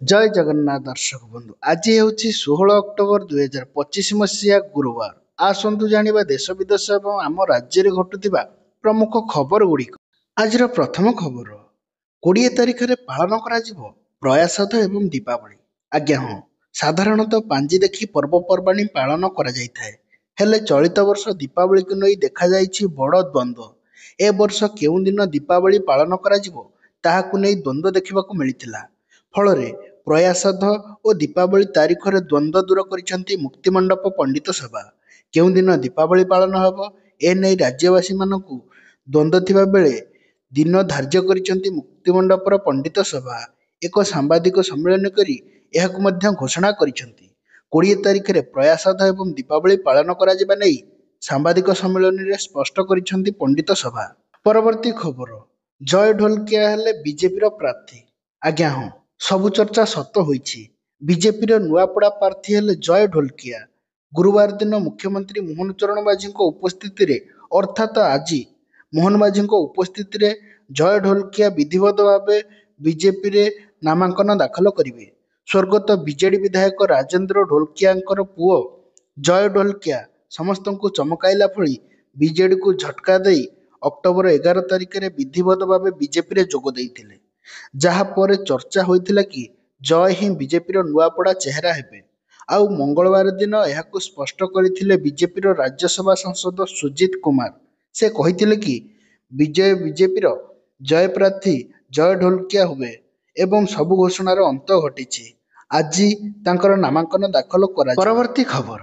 जय जगन्नाथ दर्शक बंधु आज हूँ 16 अक्टोबर 2025 मसीहा गुरुवार। आसतु जानिबा देश विदेश और आम राज्य में घटुवा प्रमुख खबर गुड़िक। आज प्रथम खबर 20 तारिख में पालन करा प्रयासाध एवं दीपावली। आज्ञा हाँ, साधारणतः पांजी देखी पर्वपर्वाणी पालन करा जायथाए। हेले चलित वर्ष दीपावली को नहीं देखा जायछि बड़ द्वंद्व। ए वर्ष केउं दिन दीपावली पालन करा ताहाकु नहीं द्वंद्व देखा मिलता। फल प्रयासाध और दीपावली तारीख में द्वंद्व दूर कर मुक्तिमंडप पंडित सभा। केउं दिन दीपावली पालन होब एने राज्यवासी मानकु द्वंद्व थिबा बेले दिन धार्य कर मुक्तिमंडपर पंडित सभा एक सांबादिक सम्मेलन करी एहाकु मध्य घोषणा करिसेंती। 20 तारिख में प्रयासाध एवं दीपावली पालन करा जिबा नै सांबादिक सम्मेलन में स्पष्ट करिसेंती पंडित सभा। परवर्ती खबर जय ढोलकिया हेले बीजेपी प्रार्थी। आज्ञा हाँ, सबु चर्चा सत होईछि। बीजेपी नुआपड़ा प्रार्थी हेले जय ढोलकिया। गुरुवार दिन मुख्यमंत्री मोहन चरण माझी उपस्थित अर्थात आज मोहन माझी उपस्थित जय ढोलकिया विधिवत भाव बीजेपी नामांकन दाखल करेंगे। स्वर्गत बीजेडी विधायक राजेंद्र ढोलकिया पुओ जय ढोलकिया समस्त को चमकाइला फली बीजेडी को झटका दे अक्टोबर 11 तारिख में विधिवत भाव बीजेपी जोग देइथिले। जहा पर चर्चा होइथिला कि जय ही बीजेपी नुआपड़ा चेहरा हेबे। आउ मंगलवार दिन यह स्पष्ट करथिले बीजेपी राज्यसभा सांसद सुजीत कुमार। से कहिथिले कि बीजेपी जय प्रार्थी जय ढोलकिया हुए एवं सबु घोषणार अंत घटी। आज तांकर नामांकन दाखल करा। परवर्ती खबर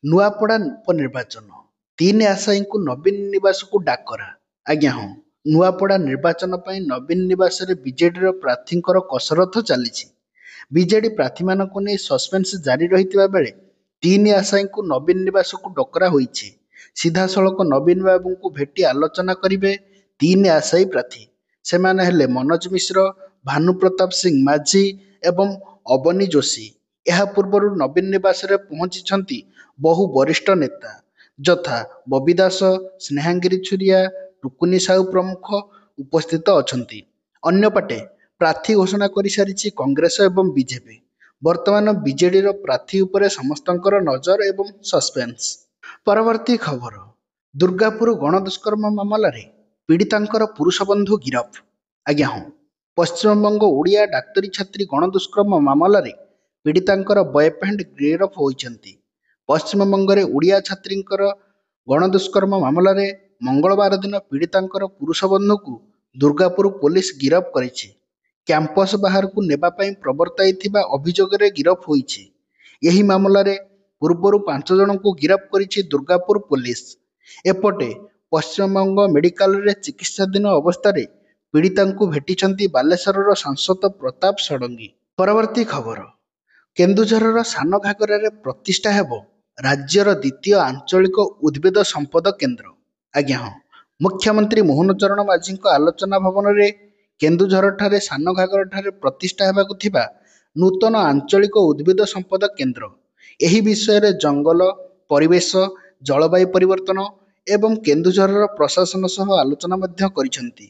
नुआपड़ा उपनिर्वाचन 3 आशायी को नवीन निवास को डाकरा। आज्ञा हाँ, नुआपड़ा निर्वाचन पर नवीन निवास बीजेडी प्रार्थी कसरत चली। बीजेडी प्रार्थी मानक नहीं सस्पेंस जारी रही बेले 3 आशायी को नवीन निवास को डकरा होईछि। सीधा सड़क नवीन बाबू को भेटी आलोचना करेंगे 3 आशायी प्रार्थी। से हेले मनोज मिश्र, भानु प्रताप सिंह माझी एवं अवनी जोशी। यह पूर्व नवीन निवास पहुंची बहु वरिष्ठ नेता यथा बबी दास, स्नेहांगिरी छुरिया, टुकुनी साहू प्रमुख उपस्थित अछंती। अन्यपटे प्रार्थी घोषणा कर सारी कांग्रेस एवं बीजेपी। वर्तमान बीजेडी प्रार्थी उपरे समस्तंकर नजर एवं सस्पेंस। परवर्ती खबर दुर्गापुर गणदुष्कर्म मामला रे पीड़ितांकर पुरुष बंधु गिरफ। आज्ञा हाँ, पश्चिमबंग ओडिया डाक्तरी छात्री गणदुष्कर्म मामला रे पीड़ितांकर बॉयफ्रेंड गिरफ होइछंती। पश्चिमबंग रे ओडिया छात्रींकर गणदुष्कर्म मामला रे मंगलवार दिन पीड़ितांकर पुरुष बंधु को दुर्गापुर पुलिस गिरफ करिछि। कैंपस बाहर को नेबा पई प्रवर्ताई थिबा अभियोग रे गिरफ होइछि। यही मामला रे पूर्वरु 5 जन को गिरफ करिछि दुर्गापुर पुलिस। एपटे पश्चिमबंग मेडिकल रे चिकित्साधीन अवस्था रे पीड़िता को भेटिछंती बालेश्वर सांसद प्रताप षडंगी। परवर्ती खबर केन्दुझर सान घागरा रे प्रतिष्ठा हेबो राज्यर द्वितीय आंचलिक उद्भिद संपद केन्द्र। आज्ञा हाँ, मुख्यमंत्री मोहन चरण माझी आलोचना भवन रे केन्दुझर ठारे सान घागरा ठारे प्रतिष्ठा हेबाकु थिबा नूतन आंचलिक उद्भिद संपद केन्द्र। एही विषय रे जंगल, परिवेश, जलवायु परिवर्तन एवं केन्दुझर प्रशासन सह आलोचना मध्य करिसेंती।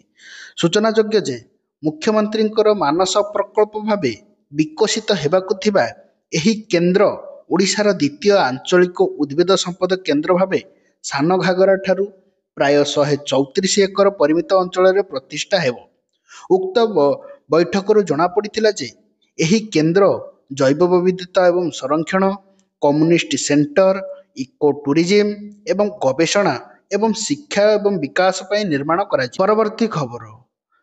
सूचनायोग्य जे मुख्यमंत्रींकर मानस प्रकल्प भावे विकसित हेबाकु थिबा एही केन्द्र ओडिशार द्वितीय आंचलिक उद्भिद संपद केन्द्र भावे सान घागरा ठारू प्राय 134 एकर परिमित अंचल प्रतिष्ठा हेबो। उक्त बैठक जना पड़िथिला जे एही केन्द्र जैव विविधता एवं संरक्षण, कम्युनिटी सेंटर, इको टूरिज्म एवं गवेषणा एवं शिक्षा एवं विकास पर निर्माण करा। परवर्ती खबर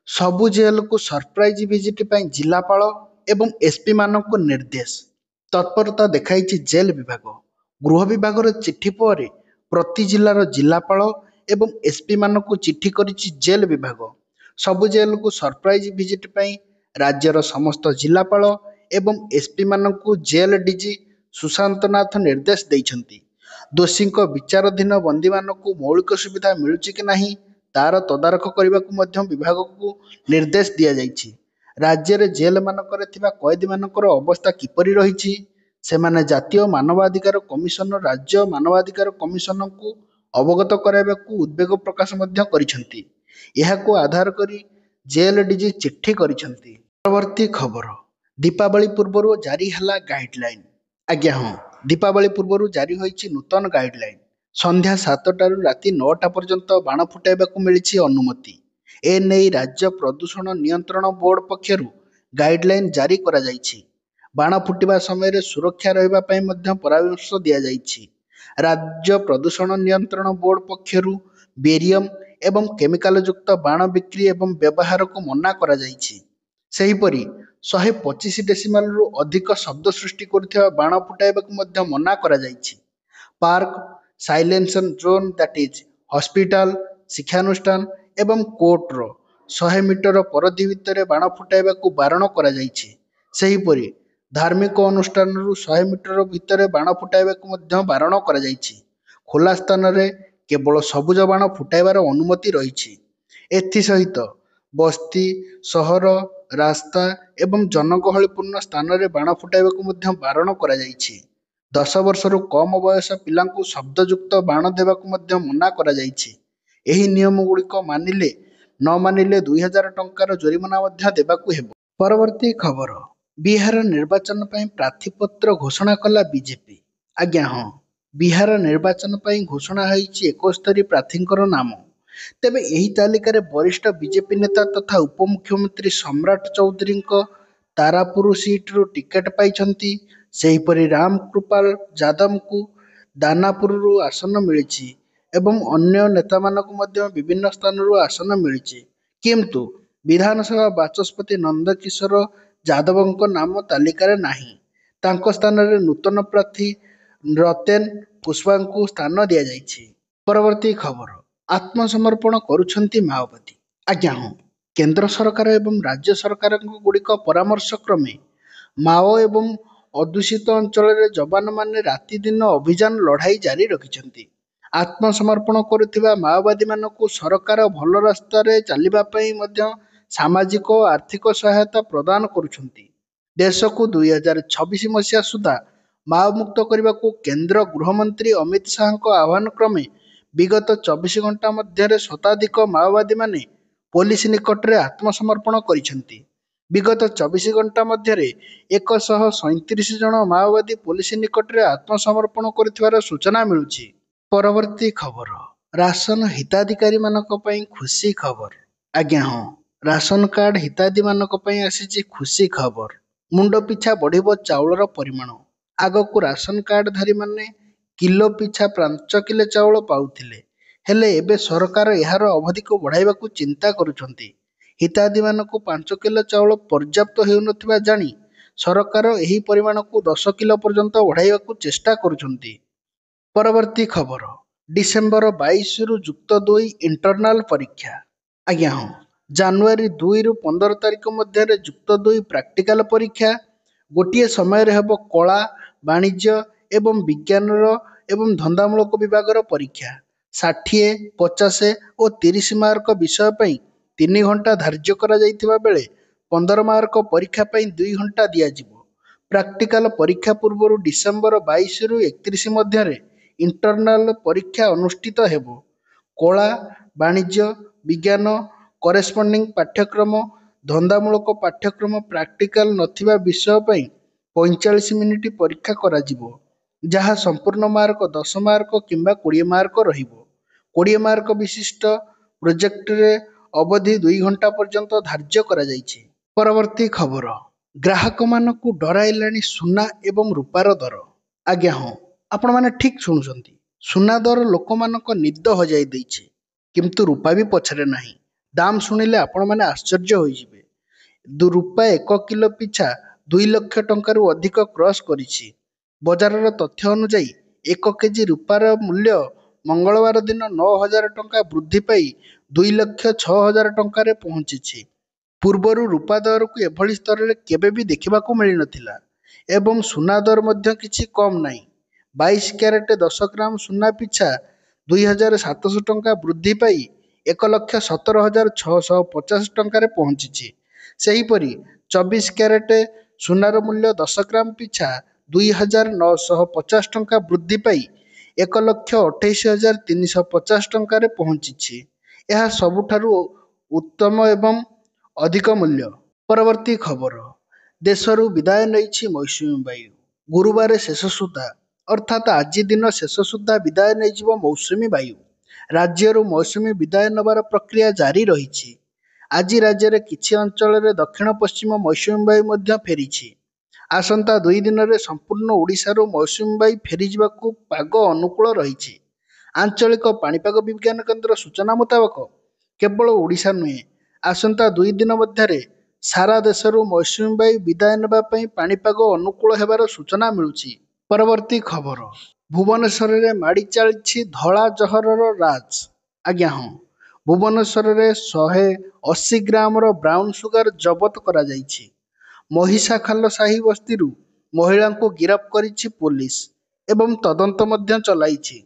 सबु जेल को सरप्राइज विजिट पर जिलापाल एवं एसपी मानक निर्देश। तत्परता देखाई जेल विभाग। गृह विभाग चिठी पर प्रति जिलार जिलापाल एवं एसपी मानक चिठी करिछि जेल विभाग। सबु जेल को सरप्राइज विजिट पर राज्यर समस्त जिलापाल एवं एसपी मानक जेल डीजी सुशांत नाथ निर्देश देइछंती। दोषी विचाराधीन बंदी मानक मौलिक सुविधा मिलुछि कि नहीं तार तदारख करने को विभाग को निर्देश दि जाइछि। राज्य रे जेल मानकरे थिबा कैदी मानकर अवस्था किपरि रहिछि सेमाने जातीय मानवाधिकार कमिशन राज्य मानवाधिकार कमिशन को अवगत कराइबा को उद्वेग प्रकाश मध्य करिसेंती। एहाको आधार करी जेल डीजी चिट्ठी करिसेंती। परवर्ती खबर दीपावली पूर्व जारी है गाइडलाइन। आज्ञा हाँ, दीपावली पूर्व जारी होईछि नूतन गाइडलाइन। संध्या 7टाରୁ राति 9टा पर्यंत बाण फुटाइबाकू मिलिछि अनुमति। एने राज्य प्रदूषण नियंत्रण बोर्ड पक्षरु गाइडलाइन जारी करा जाइछि। बाण फुटिबा समय सुरक्षा रहिबा पई मध्य परामर्श दिया जाइछि। राज्य प्रदूषण नियंत्रण बोर्ड पक्षरु बेरियम एवं केमिकाल युक्त बाण बिक्री एवं व्यवहार को मना करा जाइछि। सेहीपरि 125 डेसिमलରୁ ଅଧିକ ଶବ୍ଦ ସୃଷ୍ଟି କରୁଥିବା ବାଣ ଫୁଟାଇବାକୁ ମଧ୍ୟ ମନା କରାଯାଇଛି। Park, silence zone that is hospital, ଶିକ୍ଷାନୁଷ୍ଠାନ ଏବଂ କୋର୍ଟର 100 ମିଟର ପରିଧି ଭିତରେ ବାଣ ଫୁଟାଇବାକୁ ବାରଣ କରାଯାଇଛି। ସେହିପରି ଧାର୍ମିକ ଅନୁଷ୍ଠାନରୁ 100 ମିଟର ଭିତରେ ବାଣ ଫୁଟାଇବାକୁ ମଧ୍ୟ ବାରଣ କରାଯାଇଛି। ଖୋଲା ସ୍ଥାନରେ କେବଳ ସବୁଜ ବାଣ ଫୁଟାଇବାର ଅନୁମତି ରହିଛି। ଏଥିସହିତ ବସ୍ତି, ସହର, ରାସ୍ତା ଏବଂ ଜନଗହଳିପୂର୍ଣ୍ଣ ସ୍ଥାନରେ ବାଣ ଫୁଟାଇବାକୁ ମଧ୍ୟ ବାରଣ କରାଯାଇଛି। 10 ବର୍ଷରୁ କମ୍ ବୟସ ପିଲାଙ୍କୁ ଶବ୍ଦଯୁକ୍ତ ବାଣ ଦେବାକୁ ମଧ୍ୟ ମନା କରାଯାଇଛି। ଏହି ନିୟମଗୁଡ଼ିକ ନ ମାନିଲେ 2000 ଟଙ୍କାର ଜୋରିମାନା ମଧ୍ୟ ଦେବାକୁ ହେବ। ପରବର୍ତ୍ତୀ ଖବର, ବିହାର ନିର୍ବାଚନ ପାଇଁ ପ୍ରାର୍ଥୀପତ୍ର ଘୋଷଣା କଲା ବିଜେପି। ଆଜ୍ଞା ହଁ, ବିହାର ନିର୍ବାଚନ ପାଇଁ ଘୋଷଣା ହୋଇଛି 71 ପ୍ରାର୍ଥୀଙ୍କର ନାମ। ତେବେ ଏହି ତାଲିକାରେ ବରିଷ୍ଠ ବିଜେପି ନେତା ତଥା ଉପମୁଖ୍ୟମନ୍ତ୍ରୀ ସମ୍ରାଟ ଚୌଧୁରୀଙ୍କ ତାରାପୁର ସିଟ୍ରୁ ଟିକେଟ୍ ପାଇଛନ୍ତି। ସେହିପରି ରାମକୃପାଲ ଯାଦବଙ୍କୁ ଦାନାପୁରରୁ ଆସନ ମିଳିଛି ଏବଂ ଅନ୍ୟ ନେତାମାନଙ୍କୁ ମଧ୍ୟ ବିଭିନ୍ନ ସ୍ଥାନରୁ ଆସନ ମିଳିଛି। କିନ୍ତୁ ବିଧାନସଭା ବାଚସ୍ପତି ନନ୍ଦକିଶୋର ଯାଦବଙ୍କ ନାମ ତାଲିକାରେ ନାହିଁ। ତାଙ୍କ ସ୍ଥାନରେ ନୂତନ ପ୍ରାର୍ଥୀ ରତେନ କୁଶୱାହାଙ୍କୁ ସ୍ଥାନ ଦିଆଯାଇଛି। ପରବର୍ତ୍ତୀ ଖବର, ଆତ୍ମସମର୍ପଣ କରୁଛନ୍ତି ମାଓବାଦୀ। ଆଜ୍ଞା ହଁ, କେନ୍ଦ୍ର ସରକାର ଏବଂ ରାଜ୍ୟ ସରକାରଙ୍କ ଗୁଡ଼ିକ ପରାମର୍ଶ କ୍ରମେ ମାଓ ଏବଂ ଅଧ୍ୟୁଷିତ ଅଞ୍ଚଳରେ ଯବାନମାନେ ରାତିଦିନ ଅଭିଯାନ ଲଢ଼ାଇ ଜାରି ରଖିଛନ୍ତି। ଆତ୍ମସମର୍ପଣ କରୁଥିବା ମାଓବାଦୀମାନଙ୍କୁ ସରକାର ଭଲ ରାସ୍ତାରେ ଚାଲିବା ପାଇଁ ମଧ୍ୟ ସାମାଜିକ ଓ ଆର୍ଥିକ ସହାୟତା ପ୍ରଦାନ କରୁଛନ୍ତି। ଦେଶକୁ 2026 ମସିହା ସୁଦ୍ଧା ମାଓମୁକ୍ତ କରିବାକୁ କେନ୍ଦ୍ର ଗୃହମନ୍ତ୍ରୀ ଅମିତ ଶାହଙ୍କ ଆହ୍ୱାନ କ୍ରମେ ବିଗତ 24 ଘଣ୍ଟା ମଧ୍ୟରେ ଶତାଧିକ ମାଓବାଦୀମାନେ ପୋଲିସ ନିକଟରେ ଆତ୍ମସମର୍ପଣ କରିଛନ୍ତି। ବିଗତ 24 ଘଣ୍ଟା ମଧ୍ୟରେ 137 ଜଣ ମାଓବାଦୀ ପୋଲିସ ନିକଟରେ ଆତ୍ମସମର୍ପଣ କରିଥିବାର ସୂଚନା ମିଳୁଛି। ପରବର୍ତ୍ତୀ ଖବର, ରାସନ ହିତାଧିକାରୀମାନଙ୍କ ପାଇଁ ଖୁସି ଖବର। ଆଜ୍ଞା ହଁ, ରାସନ କାର୍ଡ ହିତାଧିମାନଙ୍କ ପାଇଁ ଆସିଛି ଖୁସି ଖବର। ମୁଣ୍ଡ ପିଛା ବଢ଼ିବ ଚାଉଳର ପରିମାଣ। ଆଗକୁ ରାସନ କାର୍ଡଧାରୀମାନେ କିଲୋ ପିଛା 5 କିଲୋ ଚାଉଳ ପାଉଥିଲେ, ହେଲେ ଏବେ ସରକାର ଏହାର ଅବଧିକୁ ବଢ଼ାଇବାକୁ ଚିନ୍ତା କରୁଛନ୍ତି। ହିତାଧିମାନଙ୍କୁ 5 କିଲୋ ଚାଉଳ ପର୍ଯ୍ୟାପ୍ତ ହେଉନଥିବା ଜାଣି ସରକାର ଏହି ପରିମାଣକୁ 10 କିଲୋ ପର୍ଯ୍ୟନ୍ତ ବଢ଼ାଇବାକୁ ଚେଷ୍ଟା କରୁଛନ୍ତି। ପରବର୍ତ୍ତୀ ଖବର, ଡିସେମ୍ବର 22ରୁ ଯୁକ୍ତ 2 ଇଣ୍ଟରନାଲ ପରୀକ୍ଷା। ଆଜ୍ଞା ହଁ, ଜାନୁଆରୀ 2ରୁ 15 ତାରିଖ ମଧ୍ୟରେ ଯୁକ୍ତ 2 ପ୍ରାକ୍ଟିକାଲ ପରୀକ୍ଷା ଗୋଟିଏ ସମୟରେ ହେବ। କଳା, ବାଣିଜ୍ୟ ଏବଂ ବିଜ୍ଞାନର ଏବଂ ଧନ୍ଦାମୂଳକ ବିଭାଗର ପରୀକ୍ଷା 60, 50 ଓ 30 ମାର୍କ ବିଷୟ ପାଇଁ 3 ଘଣ୍ଟା ଧାର୍ଯ୍ୟ କରାଯାଇଥିବା ବେଳେ 15 ମାର୍କ ପରୀକ୍ଷା ପାଇଁ 2 ଘଣ୍ଟା ଦିଆଯିବ। ପ୍ରାକ୍ଟିକାଲ ପରୀକ୍ଷା ପୂର୍ବରୁ ଡିସେମ୍ବର 22ରୁ 31 ମଧ୍ୟରେ ଇଣ୍ଟରନାଲ ପରୀକ୍ଷା ଅନୁଷ୍ଠିତ ହେବ। କଳା, ବାଣିଜ୍ୟ, ବିଜ୍ଞାନ, କରେସ୍ପଣ୍ଡିଂ ପାଠ୍ୟକ୍ରମ, ଧନ୍ଦାମୂଳକ ପାଠ୍ୟକ୍ରମ ପ୍ରାକ୍ଟିକାଲ ନଥିବା ବିଷୟ ପାଇଁ 45 ମିନିଟ୍ ପରୀକ୍ଷା କରାଯିବ, ଯାହା ସମ୍ପୂର୍ଣ୍ଣ ମାର୍କ 10 ମାର୍କ କିମ୍ବା 20 ମାର୍କ ରହିବ। 20 ମାର୍କ ବିଶିଷ୍ଟ ପ୍ରୋଜେକ୍ଟରେ ଅବଧି 2 ଘଣ୍ଟା ପର୍ଯ୍ୟନ୍ତ ଧାର୍ଯ୍ୟ କରାଯାଇଛି। ପରବର୍ତ୍ତୀ ଖବର, ଗ୍ରାହକମାନଙ୍କୁ ଡରାଇଲାଣି ସୁନା ଏବଂ ରୂପାର ଦର। ଆଜ୍ଞା ହଁ, ଆପଣମାନେ ଠିକ୍ ଶୁଣୁଛନ୍ତି। ସୁନା ଦର ଲୋକମାନଙ୍କ ନିଦ ହଜାଇ ଦେଇଛି, କିନ୍ତୁ ରୂପା ବି ପଛରେ ନାହିଁ। ଦାମ ଶୁଣିଲେ ଆପଣମାନେ ଆଶ୍ଚର୍ଯ୍ୟ ହୋଇଯିବେ। ରୂପା 1 କିଲୋ ପିଛା 2 ଲକ୍ଷ ଟଙ୍କାରୁ ଅଧିକ କ୍ରସ୍ କରିଛି। ବଜାରର ତଥ୍ୟ ଅନୁଯାୟୀ 1 କେଜି ରୂପାର ମୂଲ୍ୟ ମଙ୍ଗଳବାର ଦିନ 9,000 ଟଙ୍କା ବୃଦ୍ଧି ପାଇ 2,06,000 ଟଙ୍କାରେ ପହଞ୍ଚିଛି। ପୂର୍ବରୁ ରୂପା ଦରକୁ ଏଭଳି ସ୍ତରରେ କେବେ ବି ଦେଖିବାକୁ ମିଳିନଥିଲା ଏବଂ ସୁନା ଦର ମଧ୍ୟ କିଛି କମ୍ ନାହିଁ। 22 କ୍ୟାରେଟ 10 ଗ୍ରାମ ସୁନା ପିଛା 2,700 ଟଙ୍କା ବୃଦ୍ଧି ପାଇ 1,17,650 ଟଙ୍କାରେ ପହଞ୍ଚିଛି। ସେହିପରି 24 କ୍ୟାରେଟ ସୁନାର ମୂଲ୍ୟ 10 ଗ୍ରାମ ପିଛା 2,950 ଟଙ୍କା ବୃଦ୍ଧି ପାଇ 1,28,350 ଟଙ୍କାରେ ପହଞ୍ଚିଛି। ଏହା ସବୁଠାରୁ ଉତ୍ତମ ଏବଂ ଅଧିକ ମୂଲ୍ୟ। ପରବର୍ତ୍ତୀ ଖବର, ଦେଶରୁ ବିଦାୟ ନେଇଛି ମୌସୁମୀ ବାୟୁ। ଗୁରୁବାର ଶେଷ ସୁଦ୍ଧା ଅର୍ଥାତ୍ ଆଜି ଦିନ ଶେଷ ସୁଦ୍ଧା ବିଦାୟ ନେଇଯିବ ମୌସୁମୀ ବାୟୁ। ରାଜ୍ୟରୁ ମୌସୁମୀ ବିଦାୟ ନେବାର ପ୍ରକ୍ରିୟା ଜାରି ରହିଛି। ଆଜି ରାଜ୍ୟରେ କିଛି ଅଞ୍ଚଳରେ ଦକ୍ଷିଣ ପଶ୍ଚିମ ମୌସୁମୀ ବାୟୁ ମଧ୍ୟ ଫେରିଛି। ଆସନ୍ତା 2 ଦିନରେ ସମ୍ପୂର୍ଣ୍ଣ ଓଡ଼ିଶାରୁ ମୌସୁମୀ ବାୟୁ ଫେରିଯିବାକୁ ପାଗ ଅନୁକୂଳ ରହିଛି। ଆଞ୍ଚଳିକ ପାଣିପାଗ ବିଜ୍ଞାନ କେନ୍ଦ୍ର ସୂଚନା ମୁତାବକ କେବଳ ଓଡ଼ିଶା ନୁହେଁ, ଆସନ୍ତା 2 ଦିନ ମଧ୍ୟରେ ସାରା ଦେଶରୁ ମୌସୁମୀ ବାୟୁ ବିଦାୟ ନେବା ପାଇଁ ପାଣିପାଗ ଅନୁକୂଳ ହେବାର ସୂଚନା ମିଳୁଛି। ପରବର୍ତ୍ତୀ ଖବର, ଭୁବନେଶ୍ୱରରେ ମାଡ଼ି ଚାଲିଛି ଧଳା ଜହରର ରାଜ। ଆଜ୍ଞା ହଁ, ଭୁବନେଶ୍ୱରରେ 180 ଗ୍ରାମର ବ୍ରାଉନ୍ ସୁଗାର ଜବତ କରାଯାଇଛି। ମହିଷାଖାଲ ସାହି ବସ୍ତିରୁ ମହିଳାଙ୍କୁ ଗିରଫ କରିଛି ପୋଲିସ ଏବଂ ତଦନ୍ତ ମଧ୍ୟ ଚଳାଇଛି।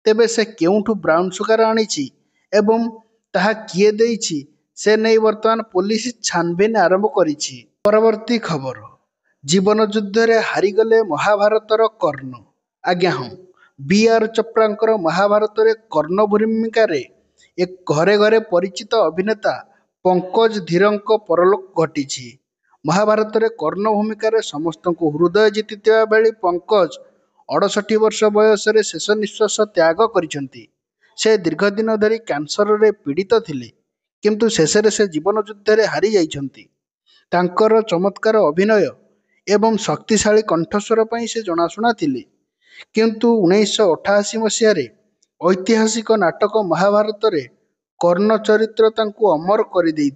ତେବେ ସେ କେଉଁଠୁ ବ୍ରାଉନ୍ ସୁଗାର ଆଣିଛି ଏବଂ ତାହା କିଏ ଦେଇଛି ସେ ନେଇ ବର୍ତ୍ତମାନ ପୋଲିସ ଛାନଭିନ୍ ଆରମ୍ଭ କରିଛି। ପରବର୍ତ୍ତୀ ଖବର, ଜୀବନ ଯୁଦ୍ଧରେ ହାରିଗଲେ ମହାଭାରତର କର୍ଣ୍ଣ। ଆଜ୍ଞା ହଁ, ବି.ଆର୍. ଚୋପ୍ରାଙ୍କର ମହାଭାରତରେ କର୍ଣ୍ଣ ଭୂମିକାରେ ଘରେ ଘରେ ପରିଚିତ ଅଭିନେତା ପଙ୍କଜ ଧୀରଙ୍କ ପରଲୋକ ଘଟିଛି। ମହାଭାରତରେ କର୍ଣ୍ଣ ଭୂମିକାରେ ସମସ୍ତଙ୍କୁ ହୃଦୟ ଜିତିଥିବା ବେଳେ ପଙ୍କଜ 68 ବର୍ଷ ବୟସରେ ଶେଷ ନିଶ୍ୱାସ ତ୍ୟାଗ କରିଛନ୍ତି। ସେ ଦୀର୍ଘ ଦିନ ଧରି କ୍ୟାନ୍ସରରେ ପୀଡ଼ିତ ଥିଲେ, କିନ୍ତୁ ଶେଷରେ ସେ ଜୀବନ ଯୁଦ୍ଧରେ ହାରିଯାଇଛନ୍ତି। ତାଙ୍କର ଚମତ୍କାର ଅଭିନୟ ଏବଂ ଶକ୍ତିଶାଳୀ କଣ୍ଠସ୍ୱର ପାଇଁ ସେ ଜଣାଶୁଣା ଥିଲେ। କିନ୍ତୁ 1988 ମସିହାରେ ଐତିହାସିକ ନାଟକ ମହାଭାରତରେ କର୍ଣ୍ଣ ଚରିତ୍ର ତାଙ୍କୁ ଅମର କରିଦେଇଥିଲା।